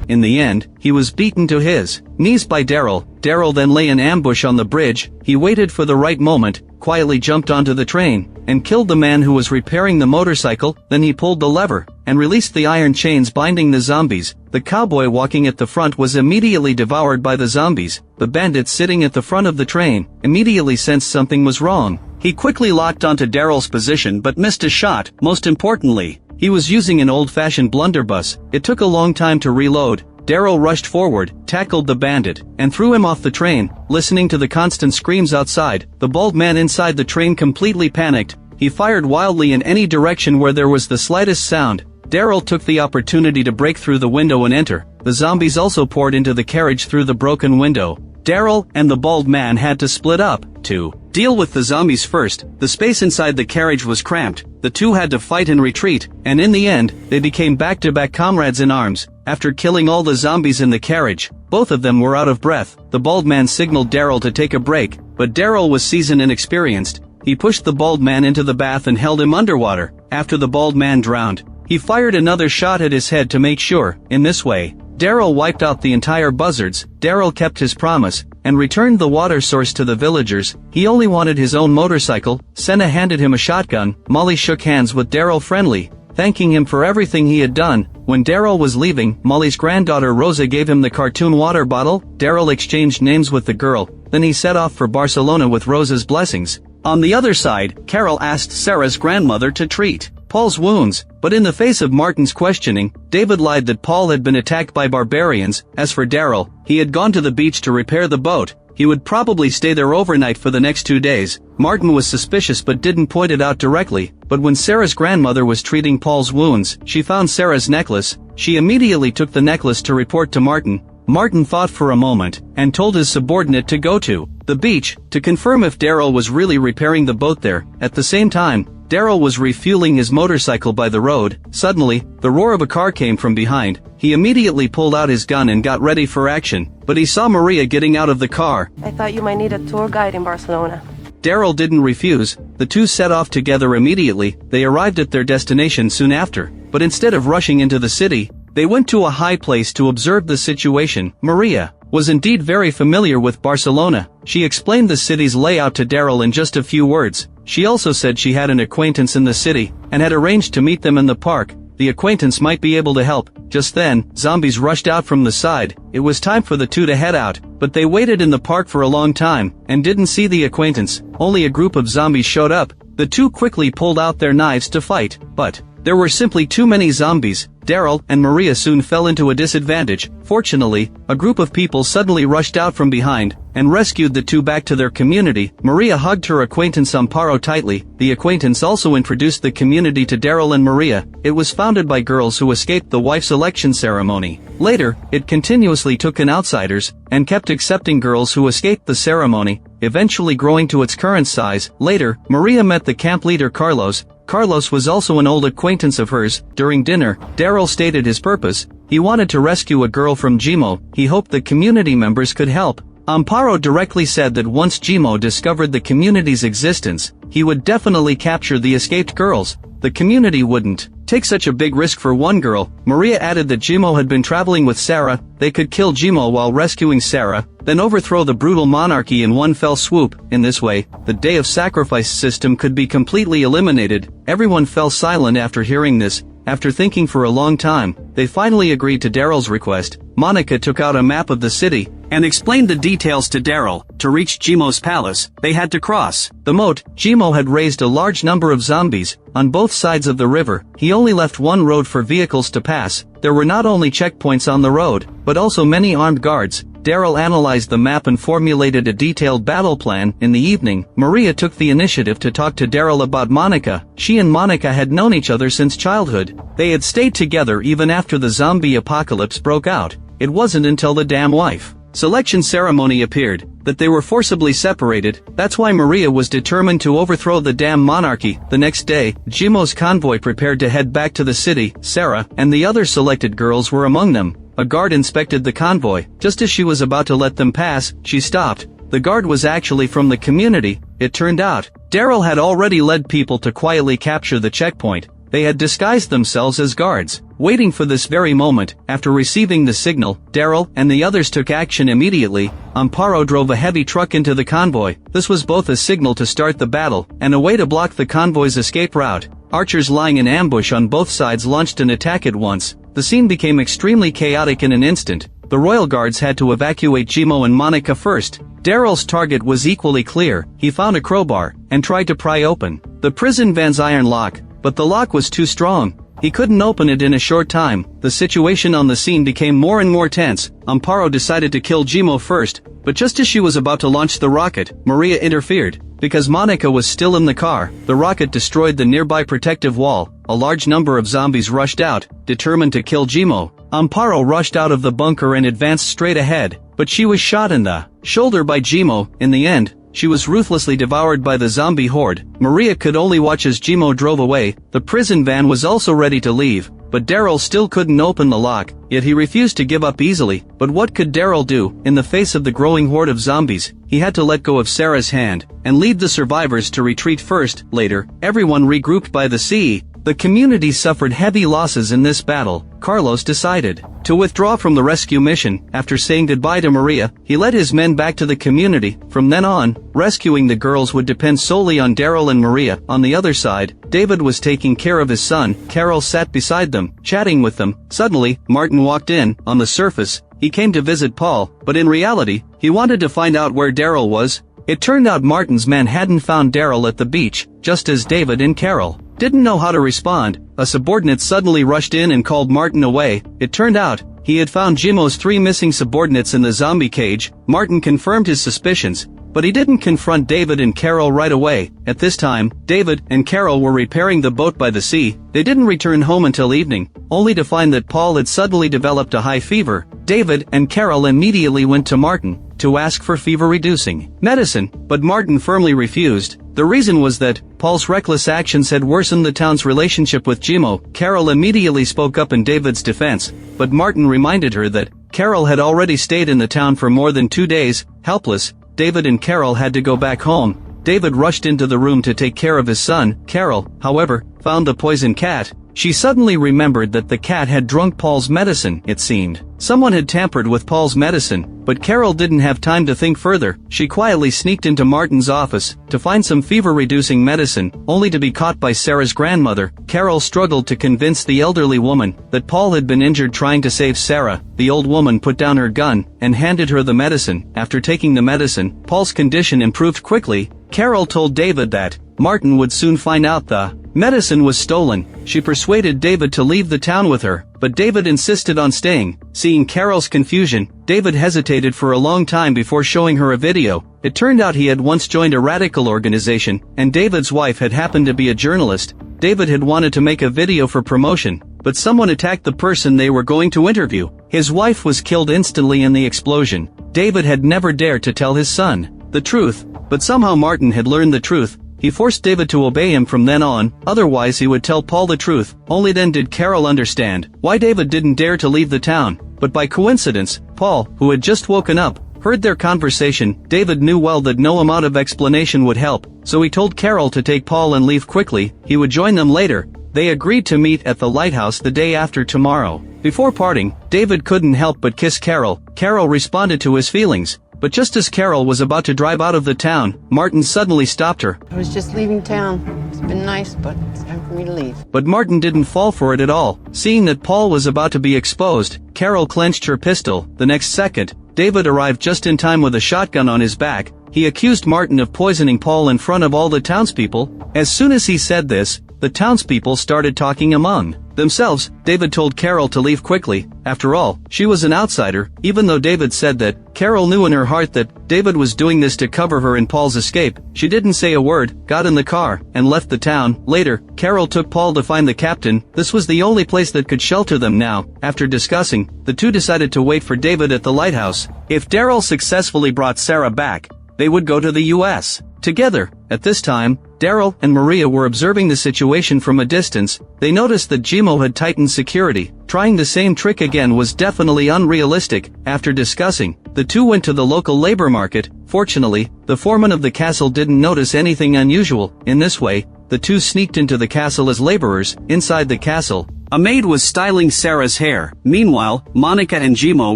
In the end, he was beaten to his knees by Daryl. Daryl then lay in ambush on the bridge. He waited for the right moment, quietly jumped onto the train, and killed the man who was repairing the motorcycle. Then he pulled the lever, and released the iron chains binding the zombies. The cowboy walking at the front was immediately devoured by the zombies. The bandit sitting at the front of the train immediately sensed something was wrong. He quickly locked onto Daryl's position but missed a shot. Most importantly, he was using an old-fashioned blunderbuss. It took a long time to reload. Daryl rushed forward, tackled the bandit, and threw him off the train. Listening to the constant screams outside, the bald man inside the train completely panicked. He fired wildly in any direction where there was the slightest sound. Daryl took the opportunity to break through the window and enter. The zombies also poured into the carriage through the broken window. Daryl and the bald man had to split up to deal with the zombies first. The space inside the carriage was cramped. The two had to fight and retreat, and in the end, they became back-to-back comrades in arms. After killing all the zombies in the carriage, both of them were out of breath. The bald man signaled Daryl to take a break, but Daryl was seasoned and experienced. He pushed the bald man into the bath and held him underwater. After the bald man drowned, he fired another shot at his head to make sure. In this way, Daryl wiped out the entire Buzzards. Daryl kept his promise, and returned the water source to the villagers. He only wanted his own motorcycle. Senna handed him a shotgun. Molly shook hands with Daryl friendly, thanking him for everything he had done. When Daryl was leaving, Molly's granddaughter Rosa gave him the cartoon water bottle. Daryl exchanged names with the girl, then he set off for Barcelona with Rosa's blessings. On the other side, Carol asked Sarah's grandmother to treat Paul's wounds, but in the face of Martin's questioning, David lied that Paul had been attacked by barbarians. As for Daryl, he had gone to the beach to repair the boat. He would probably stay there overnight for the next 2 days. Martin was suspicious but didn't point it out directly. But when Sarah's grandmother was treating Paul's wounds, she found Sarah's necklace. She immediately took the necklace to report to Martin. Martin thought for a moment, and told his subordinate to go to the beach, to confirm if Daryl was really repairing the boat there. At the same time, Daryl was refueling his motorcycle by the road. Suddenly, the roar of a car came from behind. He immediately pulled out his gun and got ready for action, but he saw Maria getting out of the car. I thought you might need a tour guide in Barcelona. Daryl didn't refuse. The two set off together immediately. They arrived at their destination soon after, but instead of rushing into the city, they went to a high place to observe the situation. Maria was indeed very familiar with Barcelona. She explained the city's layout to Daryl in just a few words. She also said she had an acquaintance in the city, and had arranged to meet them in the park. The acquaintance might be able to help. Just then, zombies rushed out from the side. It was time for the two to head out, but they waited in the park for a long time, and didn't see the acquaintance. Only a group of zombies showed up. The two quickly pulled out their knives to fight, but there were simply too many zombies. Daryl and Maria soon fell into a disadvantage. Fortunately, a group of people suddenly rushed out from behind, and rescued the two back to their community. Maria hugged her acquaintance Amparo tightly. The acquaintance also introduced the community to Daryl and Maria. It was founded by girls who escaped the wife selection ceremony. Later, it continuously took in outsiders, and kept accepting girls who escaped the ceremony, eventually growing to its current size. Later, Maria met the camp leader Carlos. Carlos was also an old acquaintance of hers. During dinner, Daryl stated his purpose. He wanted to rescue a girl from Gimo. He hoped the community members could help. Amparo directly said that once Gimo discovered the community's existence, he would definitely capture the escaped girls. The community wouldn't take such a big risk for one girl. Maria added that Jimo had been traveling with Sarah, they could kill Jimo while rescuing Sarah, then overthrow the brutal monarchy in one fell swoop. In this way, the day of sacrifice system could be completely eliminated. Everyone fell silent after hearing this. After thinking for a long time, they finally agreed to Daryl's request. Monica took out a map of the city and explained the details to Daryl. To reach Jimo's palace, they had to cross the moat. Jimo had raised a large number of zombies on both sides of the river. He only left one road for vehicles to pass. There were not only checkpoints on the road, but also many armed guards. Daryl analyzed the map and formulated a detailed battle plan. In the evening, Maria took the initiative to talk to Daryl about Monica. She and Monica had known each other since childhood. They had stayed together even after the zombie apocalypse broke out. It wasn't until the damn wife selection ceremony appeared that they were forcibly separated. That's why Maria was determined to overthrow the damn monarchy. The next day, Jimo's convoy prepared to head back to the city. Sarah and the other selected girls were among them. A guard inspected the convoy. Just as she was about to let them pass, she stopped. The guard was actually from the community. It turned out, Daryl had already led people to quietly capture the checkpoint. They had disguised themselves as guards, waiting for this very moment. After receiving the signal, Daryl and the others took action immediately. Amparo drove a heavy truck into the convoy. This was both a signal to start the battle and a way to block the convoy's escape route. Archers lying in ambush on both sides launched an attack at once. The scene became extremely chaotic in an instant. The royal guards had to evacuate Jimo and Monica first. Daryl's target was equally clear. He found a crowbar and tried to pry open the prison van's iron lock, but the lock was too strong. He couldn't open it in a short time. The situation on the scene became more and more tense. Amparo decided to kill Jimo first, but just as she was about to launch the rocket, Maria interfered. Because Monica was still in the car, the rocket destroyed the nearby protective wall. A large number of zombies rushed out, determined to kill Jimo. Amparo rushed out of the bunker and advanced straight ahead, but she was shot in the shoulder by Jimo. In the end, she was ruthlessly devoured by the zombie horde. Maria could only watch as Jimo drove away. The prison van was also ready to leave, but Daryl still couldn't open the lock, yet he refused to give up easily. But what could Daryl do? In the face of the growing horde of zombies, he had to let go of Sarah's hand and lead the survivors to retreat first. Later, everyone regrouped by the sea. The community suffered heavy losses in this battle. Carlos decided to withdraw from the rescue mission. After saying goodbye to Maria, he led his men back to the community. From then on, rescuing the girls would depend solely on Daryl and Maria. On the other side, David was taking care of his son. Carol sat beside them, chatting with them. Suddenly, Martin walked in. On the surface, he came to visit Paul, but in reality, he wanted to find out where Daryl was. It turned out Martin's men hadn't found Daryl at the beach, just as David and Carol didn't know how to respond. A subordinate suddenly rushed in and called Martin away. It turned out, he had found Jimo's 3 missing subordinates in the zombie cage. Martin confirmed his suspicions, but he didn't confront David and Carol right away. At this time, David and Carol were repairing the boat by the sea. They didn't return home until evening, only to find that Paul had suddenly developed a high fever. David and Carol immediately went to Martin to ask for fever-reducing medicine, but Martin firmly refused. The reason was that Paul's reckless actions had worsened the town's relationship with Jimo. Carol immediately spoke up in David's defense, but Martin reminded her that Carol had already stayed in the town for more than 2 days. Helpless, David and Carol had to go back home. David rushed into the room to take care of his son. Carol, however, found the poison cat. She suddenly remembered that the cat had drunk Paul's medicine. It seemed someone had tampered with Paul's medicine, but Carol didn't have time to think further. She quietly sneaked into Martin's office to find some fever-reducing medicine, only to be caught by Sarah's grandmother. Carol struggled to convince the elderly woman that Paul had been injured trying to save Sarah. The old woman put down her gun and handed her the medicine. After taking the medicine, Paul's condition improved quickly. Carol told David that Martin would soon find out the medicine was stolen. She persuaded David to leave the town with her, but David insisted on staying. Seeing Carol's confusion, David hesitated for a long time before showing her a video. It turned out he had once joined a radical organization, and David's wife had happened to be a journalist. David had wanted to make a video for promotion, but someone attacked the person they were going to interview. His wife was killed instantly in the explosion. David had never dared to tell his son the truth, but somehow Martin had learned the truth. He forced David to obey him from then on, otherwise he would tell Paul the truth. Only then did Carol understand why David didn't dare to leave the town. But by coincidence, Paul, who had just woken up, heard their conversation. David knew well that no amount of explanation would help, so he told Carol to take Paul and leave quickly. He would join them later. They agreed to meet at the lighthouse the day after tomorrow. Before parting, David couldn't help but kiss Carol. Carol responded to his feelings, but just as Carol was about to drive out of the town, Martin suddenly stopped her. I was just leaving town. It's been nice, but it's time for me to leave. But Martin didn't fall for it at all. Seeing that Paul was about to be exposed, Carol clenched her pistol. The next second, David arrived just in time with a shotgun on his back. He accused Martin of poisoning Paul in front of all the townspeople. As soon as he said this, the townspeople started talking among themselves. David told Carol to leave quickly. After all, she was an outsider. Even though David said that, Carol knew in her heart that David was doing this to cover her and Paul's escape. She didn't say a word, got in the car, and left the town. Later, Carol took Paul to find the captain. This was the only place that could shelter them now. After discussing, the two decided to wait for David at the lighthouse. If Daryl successfully brought Sarah back, they would go to the US together. At this time, Daryl and Maria were observing the situation from a distance. They noticed that Jimo had tightened security. Trying the same trick again was definitely unrealistic. After discussing, the two went to the local labor market. Fortunately, the foreman of the castle didn't notice anything unusual. In this way, the two sneaked into the castle as laborers. Inside the castle, a maid was styling Sarah's hair. Meanwhile, Monica and Jimo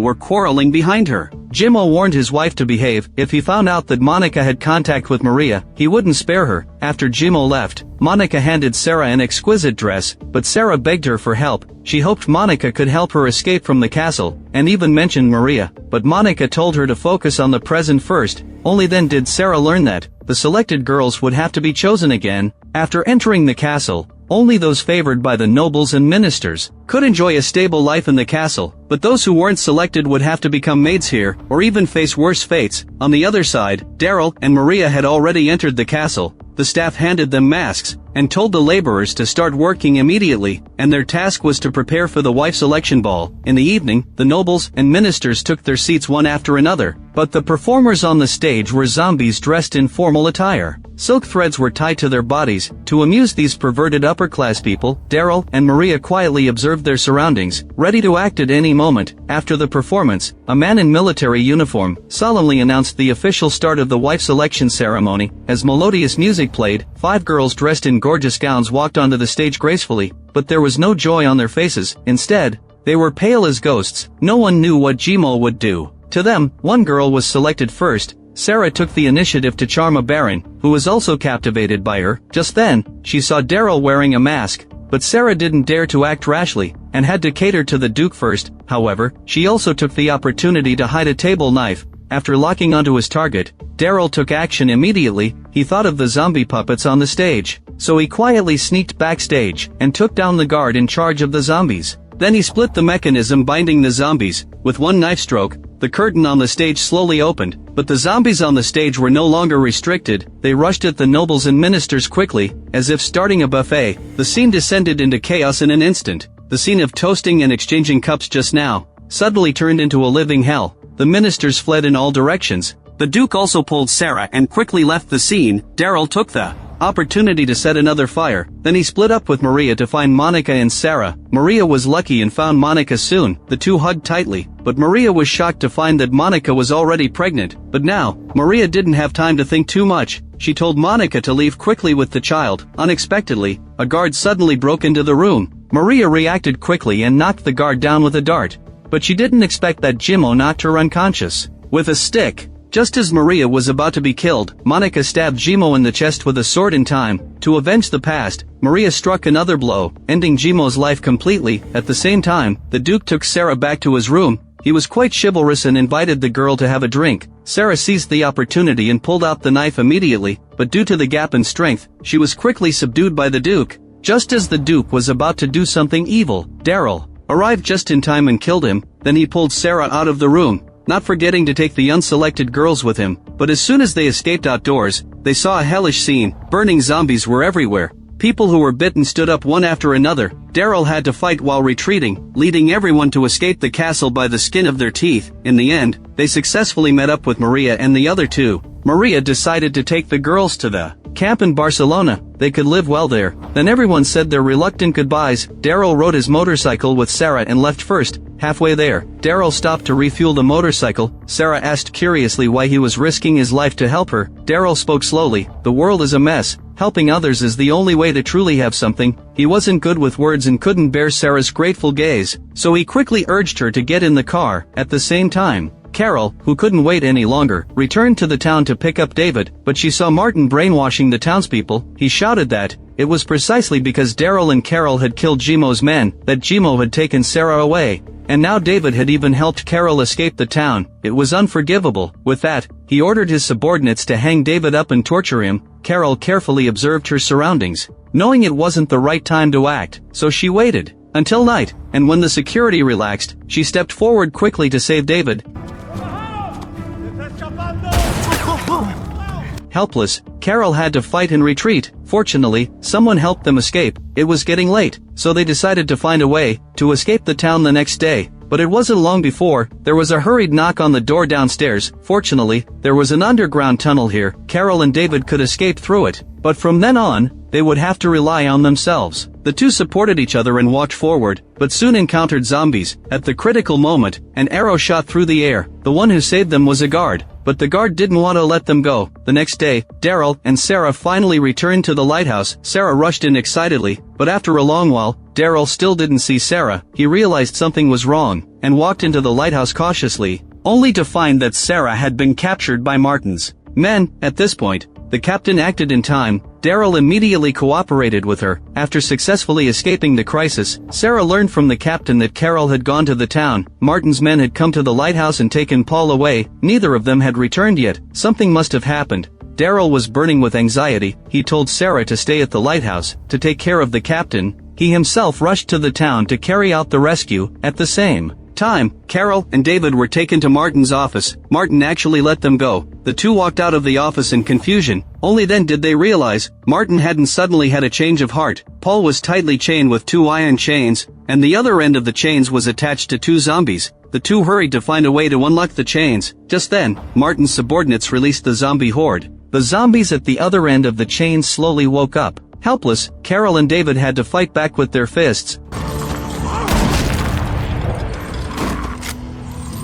were quarreling behind her. Jimo warned his wife to behave. If he found out that Monica had contact with Maria, he wouldn't spare her. After Jimo left, Monica handed Sarah an exquisite dress, but Sarah begged her for help. She hoped Monica could help her escape from the castle, and even mentioned Maria, but Monica told her to focus on the present first. Only then did Sarah learn that the selected girls would have to be chosen again. After entering the castle, only those favored by the nobles and ministers could enjoy a stable life in the castle, but those who weren't selected would have to become maids here, or even face worse fates. On the other side, Daryl and Maria had already entered the castle. The staff handed them masks, and told the laborers to start working immediately, and their task was to prepare for the wife selection ball. In the evening, the nobles and ministers took their seats one after another, but the performers on the stage were zombies dressed in formal attire. Silk threads were tied to their bodies. To amuse these perverted upper-class people, Daryl and Maria quietly observed their surroundings, ready to act at any moment. After the performance, a man in military uniform solemnly announced the official start of the wife selection ceremony. As melodious music played, 5 girls dressed in gorgeous gowns walked onto the stage gracefully, but there was no joy on their faces. Instead, they were pale as ghosts. No one knew what Jimo would do. To them, one girl was selected first. Sarah took the initiative to charm a baron, who was also captivated by her. Just then, she saw Daryl wearing a mask, but Sarah didn't dare to act rashly, and had to cater to the Duke first. However, she also took the opportunity to hide a table knife. After locking onto his target, Daryl took action immediately. He thought of the zombie puppets on the stage, so he quietly sneaked backstage, and took down the guard in charge of the zombies. Then he split the mechanism binding the zombies. With one knife stroke, the curtain on the stage slowly opened, but the zombies on the stage were no longer restricted. They rushed at the nobles and ministers quickly, as if starting a buffet. The scene descended into chaos in an instant. The scene of toasting and exchanging cups just now suddenly turned into a living hell. The ministers fled in all directions. The Duke also pulled Sarah and quickly left the scene. Daryl took the opportunity to set another fire. Then he split up with Maria to find Monica and Sarah. Maria was lucky and found Monica soon. The two hugged tightly, but Maria was shocked to find that Monica was already pregnant. But now, Maria didn't have time to think too much. She told Monica to leave quickly with the child. Unexpectedly, a guard suddenly broke into the room. Maria reacted quickly and knocked the guard down with a dart. But she didn't expect that Jimo knocked her unconscious with a stick. Just as Maria was about to be killed, Monica stabbed Jimo in the chest with a sword in time. To avenge the past, Maria struck another blow, ending Jimo's life completely. At the same time, the Duke took Sarah back to his room. He was quite chivalrous and invited the girl to have a drink. Sarah seized the opportunity and pulled out the knife immediately, but due to the gap in strength, she was quickly subdued by the Duke. Just as the Duke was about to do something evil, Daryl arrived just in time and killed him. Then he pulled Sarah out of the room, not forgetting to take the unselected girls with him. But as soon as they escaped outdoors, they saw a hellish scene. Burning zombies were everywhere. People who were bitten stood up one after another. Daryl had to fight while retreating, leading everyone to escape the castle by the skin of their teeth. In the end, they successfully met up with Maria and the other two. Maria decided to take the girls to the camp in Barcelona. They could live well there. Then everyone said their reluctant goodbyes. Daryl rode his motorcycle with Sarah and left first. Halfway there, Daryl stopped to refuel the motorcycle. Sarah asked curiously why he was risking his life to help her. Daryl spoke slowly. The world is a mess. Helping others is the only way to truly have something. He wasn't good with words and couldn't bear Sarah's grateful gaze, so he quickly urged her to get in the car. At the same time, Carol, who couldn't wait any longer, returned to the town to pick up David, but she saw Martin brainwashing the townspeople. He shouted that it was precisely because Daryl and Carol had killed Jimo's men that Jimo had taken Sarah away, and now David had even helped Carol escape the town. It was unforgivable. With that, he ordered his subordinates to hang David up and torture him. Carol carefully observed her surroundings, knowing it wasn't the right time to act, so she waited until night, and when the security relaxed, she stepped forward quickly to save David. Helpless, Carol had to fight and retreat. Fortunately, someone helped them escape. It was getting late, so they decided to find a way to escape the town the next day. But it wasn't long before there was a hurried knock on the door downstairs. Fortunately, there was an underground tunnel here. Carol and David could escape through it, but from then on, they would have to rely on themselves. The two supported each other and walked forward, but soon encountered zombies. At the critical moment, an arrow shot through the air. The one who saved them was a guard, but the guard didn't want to let them go. The next day, Daryl and Sarah finally returned to the lighthouse. Sarah rushed in excitedly, but after a long while, Daryl still didn't see Sarah. He realized something was wrong, and walked into the lighthouse cautiously, only to find that Sarah had been captured by Martin's men. At this point, the captain acted in time. Daryl immediately cooperated with her. After successfully escaping the crisis, Sarah learned from the captain that Carol had gone to the town. Martin's men had come to the lighthouse and taken Paul away. Neither of them had returned yet. Something must have happened. Daryl was burning with anxiety. He told Sarah to stay at the lighthouse, to take care of the captain. He himself rushed to the town to carry out the rescue. At the same time, Carol and David were taken to Martin's office. Martin actually let them go. The two walked out of the office in confusion. Only then did they realize Martin hadn't suddenly had a change of heart. Paul was tightly chained with 2 iron chains, and the other end of the chains was attached to 2 zombies. The two hurried to find a way to unlock the chains. Just then, Martin's subordinates released the zombie horde. The zombies at the other end of the chains slowly woke up. Helpless, Carol and David had to fight back with their fists.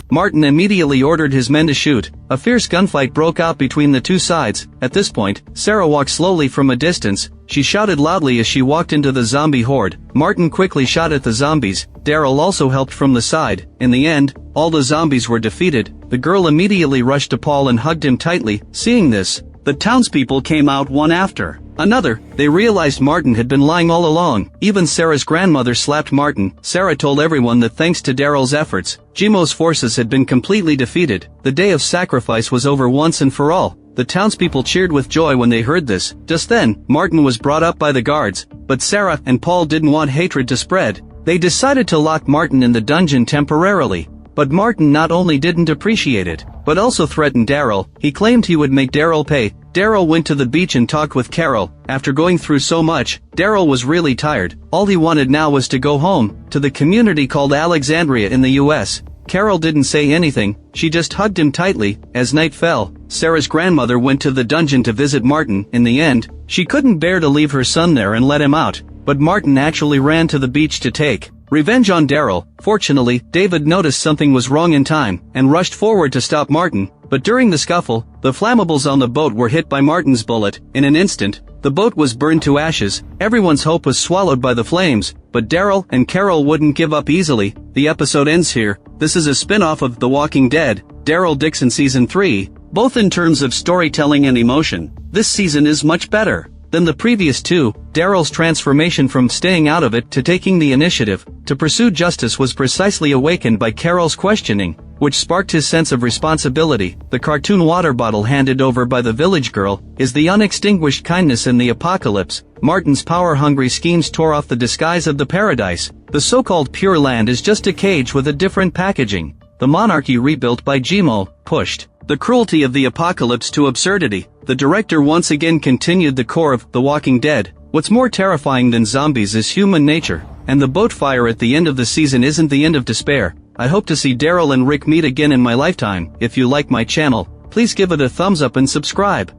Martin immediately ordered his men to shoot. A fierce gunfight broke out between the two sides. At this point, Sarah walked slowly from a distance. She shouted loudly as she walked into the zombie horde. Martin quickly shot at the zombies. Daryl also helped from the side. In the end, all the zombies were defeated. The girl immediately rushed to Paul and hugged him tightly. Seeing this, the townspeople came out one after another. They realized Martin had been lying all along. Even Sarah's grandmother slapped Martin. Sarah told everyone that thanks to Daryl's efforts, Jimo's forces had been completely defeated. The day of sacrifice was over once and for all. The townspeople cheered with joy when they heard this. Just then, Martin was brought up by the guards, but Sarah and Paul didn't want hatred to spread. They decided to lock Martin in the dungeon temporarily. But Martin not only didn't appreciate it, but also threatened Daryl. He claimed he would make Daryl pay. Daryl went to the beach and talked with Carol. After going through so much, Daryl was really tired. All he wanted now was to go home, to the community called Alexandria in the US. Carol didn't say anything, she just hugged him tightly. As night fell, Sarah's grandmother went to the dungeon to visit Martin. In the end, she couldn't bear to leave her son there and let him out, but Martin actually ran to the beach to take revenge on Daryl. Fortunately, David noticed something was wrong in time, and rushed forward to stop Martin, but during the scuffle, the flammables on the boat were hit by Martin's bullet. In an instant, the boat was burned to ashes. Everyone's hope was swallowed by the flames, but Daryl and Carol wouldn't give up easily. The episode ends here. This is a spin-off of The Walking Dead, Daryl Dixon Season 3, both in terms of storytelling and emotion. This season is much better than the previous two. Daryl's transformation from staying out of it to taking the initiative to pursue justice was precisely awakened by Carol's questioning, which sparked his sense of responsibility. The cartoon water bottle handed over by the village girl is the unextinguished kindness in the apocalypse. Martin's power-hungry schemes tore off the disguise of the paradise. The so-called Pure Land is just a cage with a different packaging. The monarchy rebuilt by Jimo pushed the cruelty of the apocalypse to absurdity. The director once again continued the core of The Walking Dead. What's more terrifying than zombies is human nature, and the boat fire at the end of the season isn't the end of despair. I hope to see Daryl and Rick meet again in my lifetime. If you like my channel, please give it a thumbs up and subscribe.